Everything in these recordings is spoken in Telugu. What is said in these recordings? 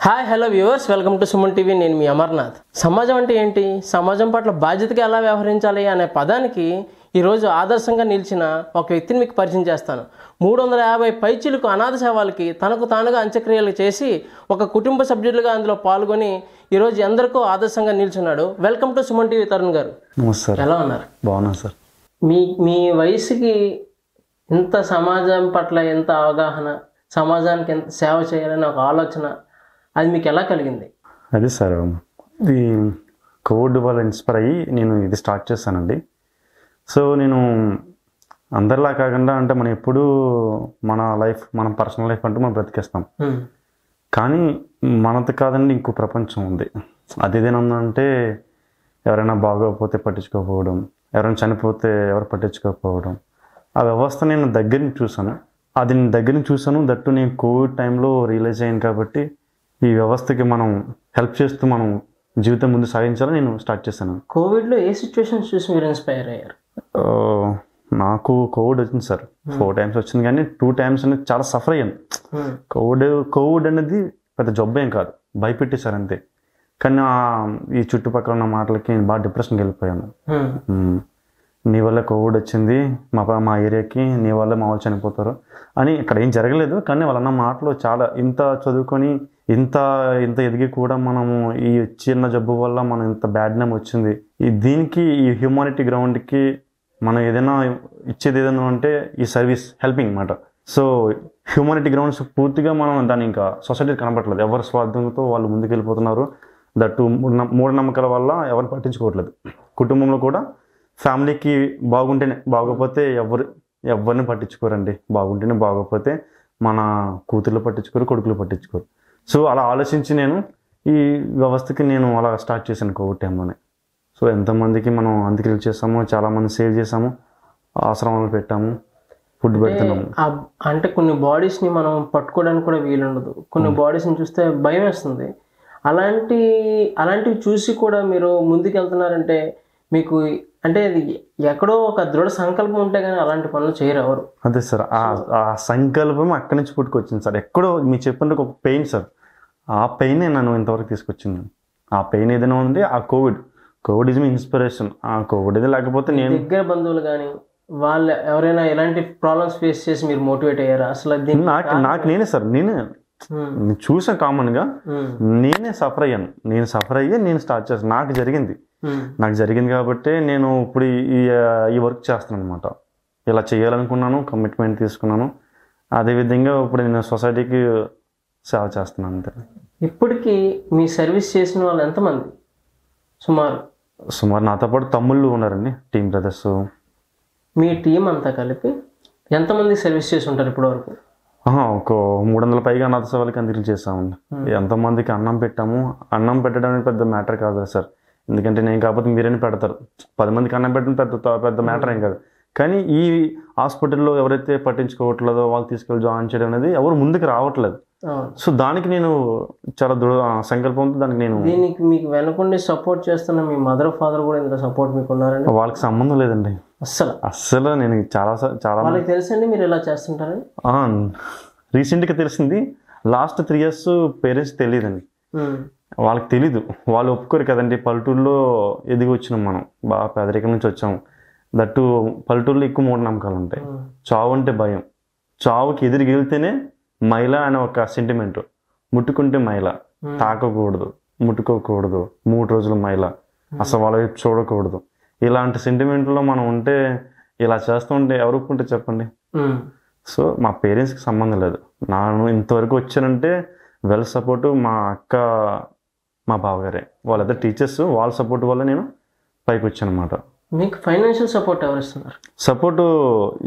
Hi hello viewers, welcome to Suman TV. నేను మీ అమర్నాథ్. సమాజం అంటే ఏంటి, సమాజం పట్ల బాధ్యతగా ఎలా వ్యవహరించాలి అనే పదానికి ఈరోజు ఆదర్శంగా నిలిచిన ఒక వ్యక్తిని మీకు పరిచయం చేస్తాను. 350 పైచీలకు అనాథ శవాలకి తనకు తానుగా అంత్యక్రియలు చేసి ఒక కుటుంబ సభ్యులుగా అందులో పాల్గొని ఈరోజు ఎందరికో ఆదర్శంగా నిల్చున్నాడు. Welcome to Suman TV Tarun గారు. ఎలా ఉన్నారు? బాగున్నా సార్. మీ వయసుకి ఇంత సమాజం పట్ల ఎంత అవగాహన, సమాజానికి ఎంత సేవ చేయాలని ఒక ఆలోచన, అది మీకు ఎలా కలిగింది? అదే సార్, ఇది కోవిడ్ వల్ల ఇన్స్పైర్ అయ్యి నేను ఇది స్టార్ట్ చేశానండి. సో నేను అందరిలా కాకుండా, అంటే మనం ఎప్పుడు మన లైఫ్, మన పర్సనల్ లైఫ్ అంటూ మనం బ్రతికేస్తాం. కానీ మనది కాదండి, ఇంకో ప్రపంచం ఉంది. అది ఏదైనా ఎవరైనా బాగోకపోతే పట్టించుకోకపోవడం, ఎవరైనా చనిపోతే ఎవరు పట్టించుకోకపోవడం, ఆ వ్యవస్థ నేను దగ్గర నుంచి చూశాను. అది నేను దగ్గర నుంచి చూశాను. దట్టు నేను కోవిడ్ టైంలో రియలైజ్ అయ్యాను. కాబట్టి ఈ వ్యవస్థకి మనం హెల్ప్ చేస్తూ మనం జీవితం ముందు సాగించాలని నేను స్టార్ట్ చేశాను. కోవిడ్లో ఏ సిచ్యువేషన్స్ చూసి మీరు ఇన్స్పైర్ అయ్యారు? నాకు కోవిడ్ వచ్చింది సార్, 4 times వచ్చింది. కానీ 2 times అనేది చాలా సఫర్ అయ్యాను. కోవిడ్ అనేది పెద్ద జబ్బు ఏం కాదు, భయపెట్టేశారు అంతే. కానీ ఈ చుట్టుపక్కల ఉన్న మాటలకి నేను బాగా డిప్రెషన్కి వెళ్ళిపోయాను. నీ వల్ల కోవిడ్ వచ్చింది మా ఏరియాకి, నీ వల్ల మా వాళ్ళు చనిపోతారు అని. ఇక్కడ ఏం జరగలేదు, కానీ వాళ్ళన్న మాటలు చాలా, ఇంత చదువుకొని ఇంత ఎదిగి కూడా మనము ఈ చిన్న జబ్బు వల్ల మనం ఇంత బ్యాడ్ నేమ్ వచ్చింది. దీనికి ఈ హ్యూమానిటీ గ్రౌండ్కి మనం ఏదైనా ఇచ్చేది ఏదైనా అంటే ఈ సర్వీస్ హెల్పింగ్ మాట. సో హ్యూమానిటీ గ్రౌండ్స్ పూర్తిగా మనం దాన్ని ఇంకా సొసైటీకి కనపడలేదు. ఎవరి స్వార్థంతో వాళ్ళు ముందుకు వెళ్ళిపోతున్నారు. దట్టు మూఢనమ్మకాల వల్ల ఎవరిని పట్టించుకోవట్లేదు. కుటుంబంలో కూడా ఫ్యామిలీకి బాగుంటేనే, బాగోపోతే ఎవరిని పట్టించుకోరండి. బాగుంటేనే, బాగోపోతే మన కూతుర్లు పట్టించుకోరు, కొడుకులు పట్టించుకోరు. సో అలా ఆలోచించి నేను ఈ వ్యవస్థకి నేను అలా స్టార్ట్ చేశాను కోవిడ్ టైంలోనే. సో ఎంతమందికి మనం అంత్యక్రియలు చేసాము, చాలామంది సేవ్ చేసాము, ఆశ్రమాలు పెట్టాము, ఫుడ్ పెడుతున్నాము. అంటే కొన్ని బాడీస్ని మనం పట్టుకోవడానికి కూడా వీలుండదు. కొన్ని బాడీస్ని చూస్తే భయం వేస్తుంది. అలాంటివి చూసి కూడా మీరు ముందుకు వెళ్తున్నారంటే మీకు అంటే అది ఎక్కడో ఒక దృఢ సంకల్పం ఉంటే కానీ అలాంటి పనులు చేయరు ఎవరు. అదే సార్, ఆ సంకల్పం అక్కడి నుంచి పుట్టుకొచ్చింది సార్. ఎక్కడో మీరు చెప్పినట్టు ఒక పెయిన్ సార్, ఆ పెయినే నన్ను ఇంతవరకు తీసుకొచ్చింది. ఆ పెయిన్ ఏదైనా ఉంది, ఆ కోవిడ్ ఇస్ మీ ఇన్స్పిరేషన్. ఆ కోవిడ్ ఇది లేకపోతే నేను దగ్గర బంధువులు కానీ వాళ్ళు ఎవరైనా ఎలాంటి ప్రాబ్లమ్స్ ఫేస్ చేసి మీరు మోటివేట్ అయ్యారా? అసలు నాకు నేనే సార్, నేనే చూసాను కామన్గా, నేనే సఫర్ అయ్యాను. నేను స్టార్ట్ చేస్తాను. నాకు జరిగింది కాబట్టి నేను ఇప్పుడు ఈ వర్క్ చేస్తున్నాను అనమాట. ఇలా చేయాలనుకున్నాను, కమిట్మెంట్ తీసుకున్నాను. అదేవిధంగా ఇప్పుడు నేను సొసైటీకి సేవ చేస్తున్నాను అంతే. ఇప్పటికీ మీ సర్వీస్ చేసిన వాళ్ళు ఎంతమంది? సుమారు నాతో పాటు తమ్ముళ్ళు ఉన్నారండి, టీమ్ బ్రదర్స్. మీ టీం అంతా కలిపి ఎంతమంది సర్వీస్ చేసి ఉంటారు ఇప్పటి వరకు? ఒక 300 పైగా అనాథ సేవలకి అందించి చేస్తామండి. ఎంతమందికి అన్నం పెట్టాము. అన్నం పెట్టడం అనేది పెద్ద మ్యాటర్ కాదు సార్. ఎందుకంటే నేను కాకపోతే మీరేని పెడతారు. 10 మందికి అన్నం పెట్టడం పెద్ద మ్యాటర్ ఏం కాదు. కానీ ఈ హాస్పిటల్లో ఎవరైతే పట్టించుకోవట్లేదో వాళ్ళు తీసుకెళ్ళి జాయిన్ చేయడం అనేది ఎవరు ముందుకు రావట్లేదు. సో దానికి నేను చాలా సంకల్పంతో దీనికి మీకు వెనకుండి సపోర్ట్ చేస్తున్న మీ మదర్ ఫాదర్ కూడా ఇంత సపోర్ట్ మీకు ఉన్నారండి? వాళ్ళకి సంబంధం లేదండి అస్సలు. నేను చాలా వాళ్ళకి తెలుసండి మీరు ఇలా చేస్తుంటారని. రీసెంట్గా తెలిసింది. లాస్ట్ 3 years పేరెంట్స్ తెలియదండి, వాళ్ళకి తెలీదు. వాళ్ళు ఒప్పుకోరు కదండి. పల్లెటూరులో ఎదిగి వచ్చినాం మనం, బాగా పేదరికం నుంచి వచ్చాము. దట్టు పల్లెటూరులో ఎక్కువ మూఢనమ్మకాలు ఉంటాయి. చావు అంటే భయం. చావుకి ఎదురుకి వెళ్తేనే మహిళ అనే ఒక సెంటిమెంట్. ముట్టుకుంటే మహిళ, తాకకూడదు, ముట్టుకోకూడదు, 3 రోజులు మహిళ, అసలు వాళ్ళ వైపు చూడకూడదు. ఇలాంటి సెంటిమెంట్లో మనం ఉంటే, ఇలా చేస్తుంటే ఎవరు ఒప్పుకుంటే చెప్పండి. సో మా పేరెంట్స్కి సంబంధం లేదు. నేను ఇంతవరకు వచ్చానంటే వెల్ సపోర్ట్ మా అక్క, మా బావగారే, వాళ్ళిద్దరు టీచర్స్. వాళ్ళ సపోర్ట్ వల్ల నేను పైకి వచ్చాను అనమాట. మీకు ఫైనాన్షియల్ సపోర్ట్ ఎవరు ఇస్తున్నారు? సపోర్టు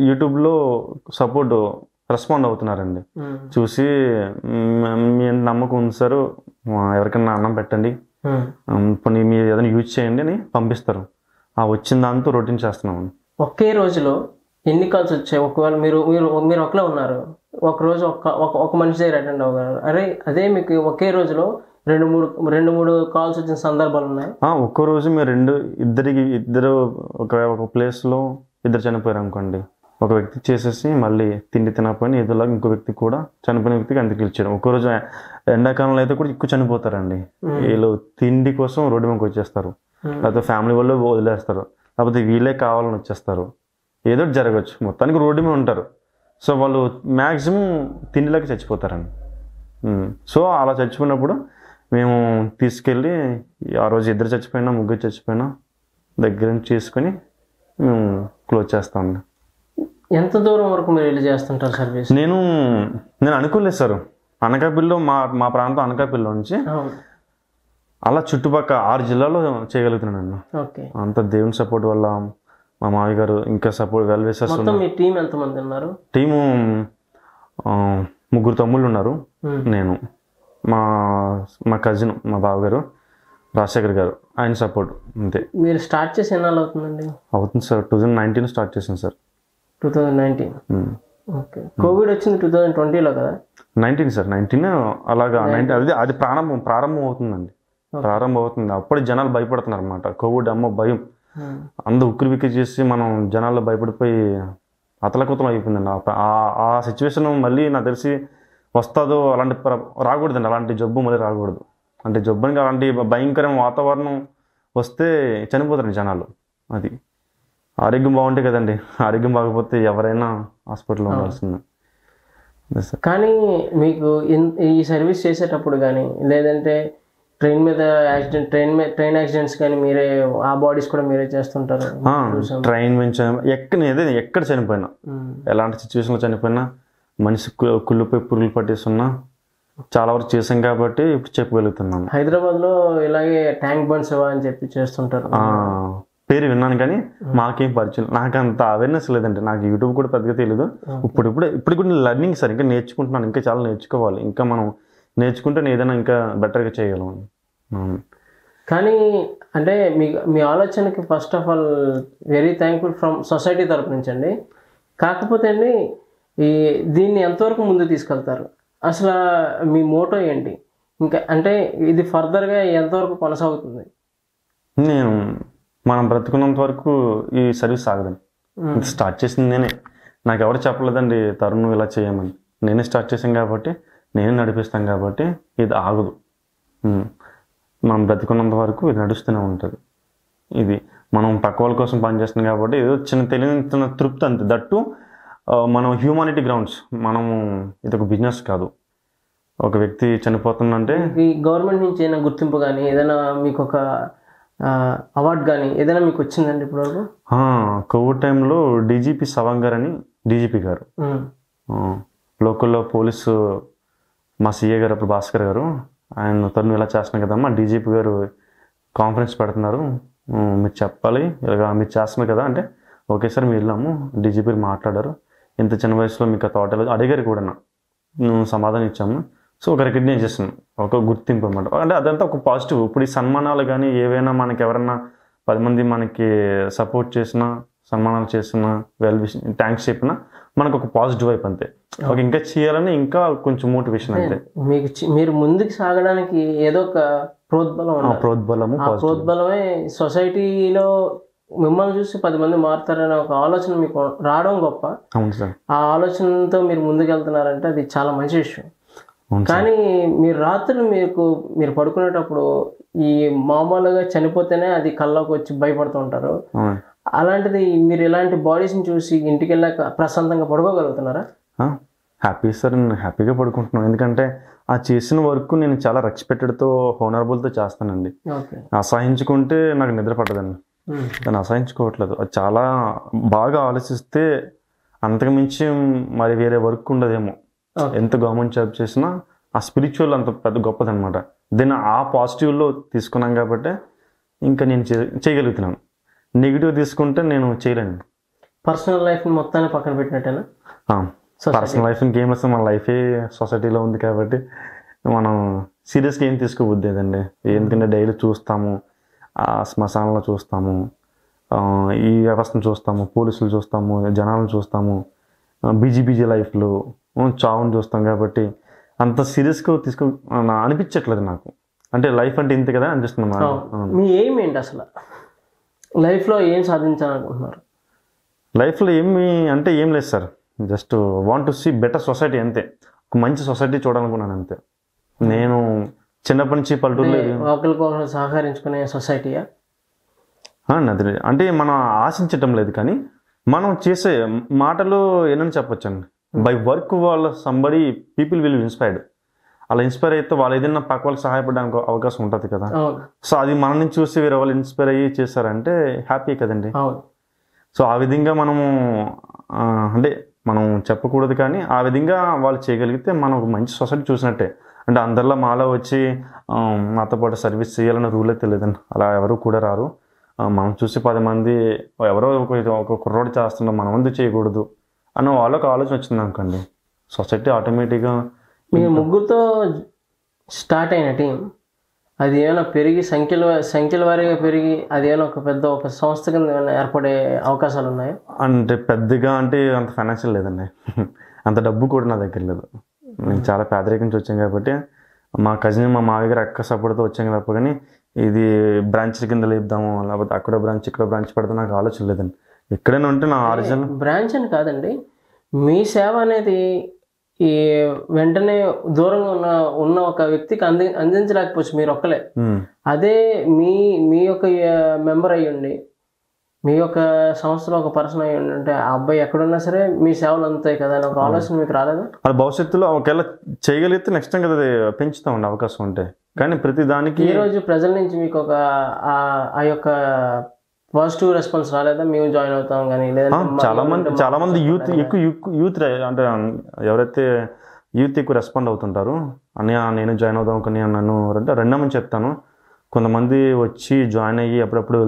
యూట్యూబ్లో సపోర్ట్ రెస్పాండ్ అవుతున్నారండి. చూసి మీ నమ్మకం ఉంది సార్, ఎవరికైనా అన్నం పెట్టండి, ఇప్పుడు మీరు ఏదైనా యూజ్ చేయండి అని పంపిస్తారు. వచ్చిన దాంతో రొటీన్ చేస్తున్నాం. ఒకే రోజులో ఎన్ని కాల్స్ వచ్చాయి? ఒకవేళ మీరు ఒకలా ఉన్నారు, ఒక రోజు ఒక మనిషి దగ్గర అటెండ్ అవ్వగలరు. అదే మీకు ఒకే రోజులో 2-3 కాల్స్ వచ్చిన సందర్భాలు ఉన్నాయి? ఒక్కో రోజు మీరు ఇద్దరు ఒక ప్లేస్లో 2 చనిపోయారు అనుకోండి, ఒక వ్యక్తి చేసేసి మళ్ళీ తిండి తినకపోయినా ఏదోలాగా ఇంకో వ్యక్తి కూడా చనిపోయిన వ్యక్తికి అంత్యక్రియలు చేయడం. ఒక్కరోజు ఎండాకాలంలో అయితే కూడా ఎక్కువ చనిపోతారండి. వీళ్ళు తిండి కోసం రోడ్డు మీదకి వచ్చేస్తారు, లేకపోతే ఫ్యామిలీ వాళ్ళు వదిలేస్తారు, లేకపోతే వీళ్ళే కావాలని వచ్చేస్తారు. ఏదో జరగచ్చు, మొత్తానికి రోడ్డు మీద ఉంటారు. సో వాళ్ళు మ్యాక్సిమం తిండిలోకి చచ్చిపోతారండి. సో అలా చచ్చిపోయినప్పుడు మేము తీసుకెళ్ళి ఆ రోజు 2 చచ్చిపోయినా 3 చచ్చిపోయినా దగ్గర నుంచి చేసుకొని మేము క్లోజ్ చేస్తామండి. ఎంత దూరం వరకు మీరు వెళ్ళి చేస్తుంటారు సర్వీస్? నేను అనుకోలేదు సార్. అనకాపల్లిలో మా ప్రాంతం అనకాపల్లిలో నుంచి అలా చుట్టుపక్కల 6 జిల్లాలో చేయగలుగుతున్నాను. ఓకే. అంత దేవుని సపోర్ట్ వల్ల, మా మావి గారు ఇంకా సపోర్ట్ వెల్ విషర్స్. మీ టీం ఎంతమంది ఉన్నారు? టీము 3 తమ్ముళ్ళు ఉన్నారు, నేను, మా కజిన్, మా బావగారు రాజశేఖర్ గారు, ఆయన సపోర్ట్ అంతే. మీరు స్టార్ట్ చేసి ఎన్నాళ్ళు అవుతుందండి? అవుతుంది సార్, 2019 స్టార్ట్ చేసింది సార్. 2019. ఓకే. కోవిడ్ వచ్చింది 2020లో కదా? 19 సార్, 19 అలాగా. అది ప్రారంభం అవుతుందండి, ప్రారంభం అవుతుంది. అప్పుడే జనాలు భయపడుతున్నారు అనమాట. కోవిడ్ అమ్మ భయం, అందరూ ఉక్కిరిబిక్కిరి చేసి మనం జనాల్లో భయపడిపోయి అతలకుతలం అయిపోయిందండి. ఆ సిచ్యువేషన్ మళ్ళీ నాకు తెలిసి వస్తుందో అలాంటి రాకూడదండి. అలాంటి జబ్బు మళ్ళీ రాకూడదు. అంటే జబ్బునికి అలాంటి భయంకరమైన వాతావరణం వస్తే చనిపోతారు జనాలు. అది ఆరోగ్యం బాగుంటే కదండి, ఆరోగ్యం బాగపోతే ఎవరైనా హాస్పిటల్లో ఉండాల్సిందే. కానీ మీకు ఈ సర్వీస్ చేసేటప్పుడు కానీ, లేదంటే ట్రైన్ మీద యాక్సిడెంట్, ట్రైన్ యాక్సిడెంట్స్ కానీ మీరే, ఆ బాడీస్ కూడా మీరే చేస్తుంటారు? ట్రైన్ నుంచి ఎక్కడ చనిపోయినా, ఎలాంటి సిచ్యువేషన్లో చనిపోయినా, మనిషి కుళ్ళిపోయి పురుగులు పట్టేస్తున్నా చాలా వరకు చేసాం కాబట్టి ఇప్పుడు చెప్పగలుగుతున్నాను. హైదరాబాద్లో ఇలాగే ట్యాంక్ బండ్స్ అని చెప్పి చేస్తుంటారు, పేరు విన్నాను కానీ మాకేం పరిచయం, నాకు అంత అవేర్నెస్ లేదండి. నాకు యూట్యూబ్ కూడా పెద్దగా తెలియదు. ఇప్పుడు కూడా లెర్నింగ్ సార్, ఇంకా నేర్చుకుంటున్నాను, ఇంకా చాలా నేర్చుకోవాలి. ఇంకా మనం నేర్చుకుంటే ఏదైనా ఇంకా బెటర్గా చేయగలం. కానీ అంటే మీ ఆలోచనకి first of all very thankful from society తరపు నుంచి అండి. కాకపోతే అండి దీన్ని ఎంతవరకు ముందు తీసుకెళ్తారు? అసలు మీ మోటో ఏంటి? ఇంకా అంటే ఇది ఫర్దర్గా ఎంతవరకు కొనసాగుతుంది? మనం బ్రతుకున్నంత వరకు ఈ సర్వీస్ ఆగదండి. ఇది స్టార్ట్ చేసింది నేనే, నాకు ఎవరు చెప్పలేదండి తరుణ్ ఇలా చేయమని. నేనే స్టార్ట్ చేసాను కాబట్టి, నేనే నడిపిస్తాను కాబట్టి ఇది ఆగదు. మనం బ్రతుకున్నంత వరకు ఇది నడుస్తూనే ఉంటుంది. ఇది మనం పక్క వాళ్ళ కోసం పనిచేస్తున్నాం కాబట్టి ఏదో తెలియని తృప్తి అంతే. దట్టు మనం హ్యూమానిటీ గ్రౌండ్స్, మనము ఇది ఒక బిజినెస్ కాదు. ఒక వ్యక్తి చనిపోతుందంటే గవర్నమెంట్ నుంచి ఏదైనా గుర్తింపు కానీ, ఏదైనా మీకు ఒక అవార్డు కానీ ఏదైనా మీకు వచ్చిందండి ఇప్పటివరకు? కోవిడ్ టైంలో డీజీపీ సవంగర్ అని డీజీపీ గారు, లోకల్లో పోలీసు మా సిఏ గారు అప్పుడు భాస్కర్ గారు, ఆయన తను ఇలా చేస్తున్నాం కదమ్మా, డీజీపీ గారు కాన్ఫరెన్స్ పెడుతున్నారు, మీరు చెప్పాలి ఇలాగా మీరు చేస్తున్నారు కదా అంటే, ఓకే సార్ మీరు వెళ్ళాము, డీజీపీ మాట్లాడారు, ఇంత చిన్న వయసులో మీకు ఆ తోట అడిగారు కూడా, సమాధానం ఇచ్చాము. సో ఒక రికగ్నైజేషన్, ఒక గుర్తింపు అన్నమాట. అంటే అదంతా ఒక పాజిటివ్. ఇప్పుడు ఈ సన్మానాలు కానీ ఏవైనా మనకి ఎవరన్నా 10 మంది మనకి సపోర్ట్ చేసినా, సన్మానాలు చేసినా, థ్యాంక్స్ చెప్పినా మనకు ఒక పాజిటివ్ వైపు అంతే. ఒక ఇంకా చేయాలని ఇంకా కొంచెం మోటివేషన్ అంతే. మీరు ముందుకు సాగడానికి ఏదో ఒక ప్రోద్బలమే సొసైటీలో మిమ్మల్ని చూసి 10 మంది మారుతారనే ఒక ఆలోచన మీకు రావడం గొప్ప. అవును సార్. ఆ ఆలోచనతో మీరు ముందుకెళ్తున్నారంటే అది చాలా మంచి విషయం. కానీ మీరు రాత్రులు మీరు పడుకునేటప్పుడు ఈ మామూలుగా చనిపోతేనే అది కల్లోకి వచ్చి భయపడుతూ ఉంటారు. అలాంటిది మీరు ఇలాంటి బాడీస్ని చూసి ఇంటికి వెళ్ళాక ప్రశాంతంగా పడుకోగలుగుతున్నారా? హ్యాపీ సార్, నేను హ్యాపీగా పడుకుంటున్నాను. ఎందుకంటే ఆ చేసిన వర్క్ నేను చాలా రెస్పెక్టెడ్తో, హోనరబుల్తో చేస్తానండి. అసహించుకుంటే నాకు నిద్ర పట్టదండి, దాన్ని అసహించుకోవట్లేదు. అది చాలా బాగా ఆలోచిస్తే అంతకుమించి మరి వేరే వర్క్ ఉండదేమో. ఎంత గవర్నమెంట్ జాబ్ చేసినా ఆ స్పిరిచువల్ అంత పెద్ద గొప్పదనమాట. దీన్ని ఆ పాజిటివ్లో తీసుకున్నాం కాబట్టి ఇంకా నేను చేయగలుగుతున్నాను. నెగిటివ్ తీసుకుంటే నేను చేయలేను. పర్సనల్ లైఫ్ మొత్తాన్ని పక్కన పెట్టినట్టేనా? పర్సనల్ లైఫ్ ఇంకేం వస్తే మన లైఫే సొసైటీలో ఉంది కాబట్టి మనం సీరియస్గా ఏం తీసుకోవద్దు లేదండి. ఎందుకంటే డైలీ చూస్తాము, ఆ శ్మశానంలో చూస్తాము, ఈ వ్యవస్థను చూస్తాము, పోలీసులు చూస్తాము, జనాలను చూస్తాము, బిజీ లైఫ్లో చావును చూస్తాం కాబట్టి అంత సీరియస్గా అనిపించట్లేదు నాకు. అంటే లైఫ్ అంటే ఇంత కదా అనిపిస్తుంది. మీ ఎయిమ్ ఏంటి అసలు? లైఫ్లో ఏం సాధించాలనుకుంటున్నారు? లైఫ్లో ఏమి అంటే ఏం లేదు sir, just want to see better society అంతే. ఒక మంచి సొసైటీ చూడాలనుకున్నాను అంతే. నేను చిన్నప్పటి నుంచి పల్లెటూరులో ఒకరికొకరు సహకరించుకునే సొసైటీయా? అది అంటే మనం ఆశించటం లేదు, కానీ మనం చేసే మాటలు ఏమని చెప్పొచ్చండి. బై వర్క్ వాళ్ళ సంబడి పీపుల్ విల్ ఇన్స్పైర్డ్. అలా ఇన్స్పైర్ అయితే వాళ్ళు ఏదైనా పక్క వాళ్ళకి సహాయపడడానికి అవకాశం ఉంటుంది కదా. సో అది మనల్ని చూసి వేరే వాళ్ళు ఇన్స్పైర్ అయ్యి చేశారంటే హ్యాపీ కదండి. సో ఆ విధంగా మనము అంటే మనం చెప్పకూడదు, కానీ ఆ విధంగా వాళ్ళు చేయగలిగితే మనం ఒక మంచి సొసైటీ చూసినట్టే. అంటే అందరిలో మాలో వచ్చి మాతో పాటు సర్వీస్ చేయాలన్న రూల్ అయితే లేదండి. అలా ఎవరు కూడా రారు. మనం చూసి 10 మంది ఎవరో ఒక కుర్రోడు చేస్తున్నాం, మనం ఎందుకు చేయకూడదు అన్న వాళ్ళకి ఆలోచన వచ్చింది అనుకోండి, సొసైటీ ఆటోమేటిక్గా. మీ ముగ్గురుతో స్టార్ట్ అయిన టీం అది ఏమైనా పెరిగి సంఖ్యల వారీగా పెరిగి అది ఏమైనా ఒక సంస్థ కింద ఏమైనా ఏర్పడే అవకాశాలు ఉన్నాయా? అంటే పెద్దగా అంటే అంత ఫైనాన్షియల్ లేదండి, అంత డబ్బు కూడా నా దగ్గర లేదు. నేను చాలా పేదరికం నుంచి వచ్చాను కాబట్టి మా కజిన్ మా మావి గారు ఎక్క సపోర్ట్తో వచ్చాను తప్ప, కానీ ఇది బ్రాంచ్ కింద లేపుదాము లేకపోతే అక్కడ బ్రాంచ్ ఇక్కడ బ్రాంచ్ పెడితే నాకు ఆలోచన లేదండి. ఎక్కడైనా ఉంటే నా ఆరిజినల్ బ్రాంచ్ అని కాదండి, మీ సేవ అనేది ఈ వెంటనే దూరంగా ఉన్న ఒక వ్యక్తికి అందించలేకపోవచ్చు మీరు ఒక్కలే. అదే మీ యొక్క మెంబర్ అయ్యండి, మీ యొక్క సంస్థలో ఒక పర్సన్ అయ్యి ఉంటే ఆ అబ్బాయి ఎక్కడున్నా సరే మీ సేవలు అందుతాయి కదా అని ఒక ఆలోచన మీకు రాలేదా? అది భవిష్యత్తులో ఒకవేళ చేయగలిగితే నెక్స్ట్ టైం కదా అది పెంచుతామండి అవకాశం ఉంటే. కానీ ప్రతి దానికి ఈరోజు ప్రజల నుంచి మీకు ఒక ఆ యొక్క పాజిటివ్ రెస్పాన్స్ రాలేదా? మేము జాయిన్ అవుతాం కానీ చాలా మంది యూత్ అంటే ఎవరైతే యూత్ ఎక్కువ రెస్పాండ్ అవుతుంటారు అని నేను జాయిన్ అవుదాం కానీ నన్ను రెండమని చెప్తాను. కొంతమంది వచ్చి జాయిన్ అయ్యి అప్పుడప్పుడు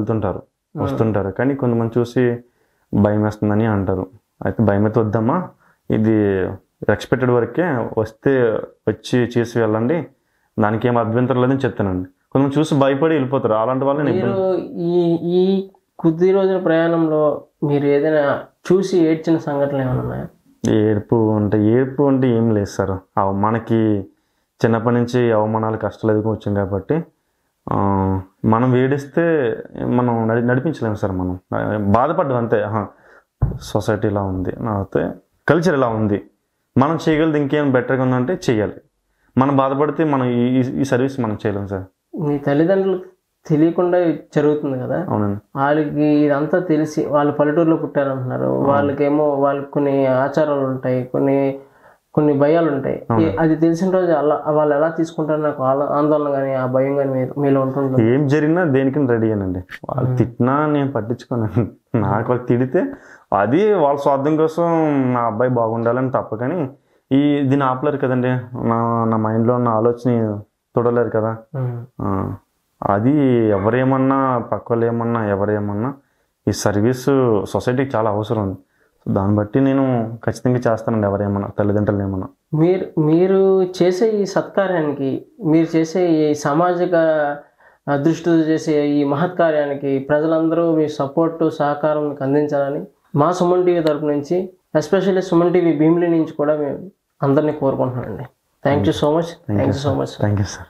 వస్తుంటారు, కానీ కొంతమంది చూసి భయం వేస్తుందని అంటారు. అయితే భయం అయితే వద్దమ్మా, ఇది ఎక్స్పెక్టెడ్ వరకే, వచ్చి చేసి వెళ్ళండి, దానికి ఏం అభ్యంతరం లేదని చెప్తానండి. కొంతమంది చూసి భయపడి వెళ్ళిపోతారు, అలాంటి వాళ్ళని. మీరు ఈ కొద్ది రోజుల ప్రయాణంలో మీరు ఏదైనా చూసి ఏడ్చిన సంఘటనలు ఏమైనా ఉన్నాయా? ఏడుపు అంటే ఏం లేదు సార్. మనకి చిన్నప్పటి నుంచి అవమానాలు కష్టాలు ఎదుగు వచ్చాం కాబట్టి మనం ఏడిస్తే మనం నడిపించలేము సార్. మనం బాధపడ్డం అంతే. సొసైటీ ఇలా ఉంది, అయితే కల్చర్ ఇలా ఉంది, మనం చేయగలదు, ఇంకేం బెటర్గా ఉందంటే చెయ్యాలి. మనం బాధపడితే మనం ఈ సర్వీస్ మనం చేయలేము సార్. మీ తల్లిదండ్రులు తెలియకుండా జరుగుతుంది కదా. అవునండి. వాళ్ళకి ఇదంతా తెలిసి వాళ్ళు పల్లెటూరులో పుట్టారంటున్నారు, వాళ్ళకి కొన్ని ఆచారాలు ఉంటాయి, కొన్ని భయాలు ఉంటాయి. అది తెలిసిన రోజు వాళ్ళు ఎలా తీసుకుంటారు? నాకు ఆందోళన కానీ ఆ భయం కానీ మీలో ఉంటుంది. ఏం జరిగినా దేనికి రెడీ అనండి. వాళ్ళు తిట్టినా నేను పట్టించుకోనండి. నాకు వాళ్ళు తిడితే అది వాళ్ళ స్వార్థం కోసం నా అబ్బాయి బాగుండాలని తప్ప, కానీ దీన్ని ఆపలేరు కదండి. నా మైండ్లో ఉన్న ఆలోచన చూడలేరు కదా. అది ఎవరేమన్నా పక్క వాళ్ళు ఏమన్నా ఎవరేమన్నా ఈ సర్వీసు సొసైటీకి చాలా అవసరం ఉంది. దాన్ని బట్టి నేను ఖచ్చితంగా చేస్తానండి, ఎవరేమన్నా తల్లిదండ్రులు ఏమన్నా. మీరు చేసే ఈ సత్కార్యానికి, మీరు చేసే ఈ సామాజిక దృష్టితో చేసే ఈ మహత్కార్యానికి ప్రజలందరూ మీ సపోర్టు సహకారం అందించాలని మా సుమన్ టీవీ తరపు నుంచి, ఎస్పెషల్లీ సుమన్ టీవీ భీమిలి నుంచి కూడా మేము అందరినీ కోరుకుంటున్నానండి. Thank you so much. Thank you sir.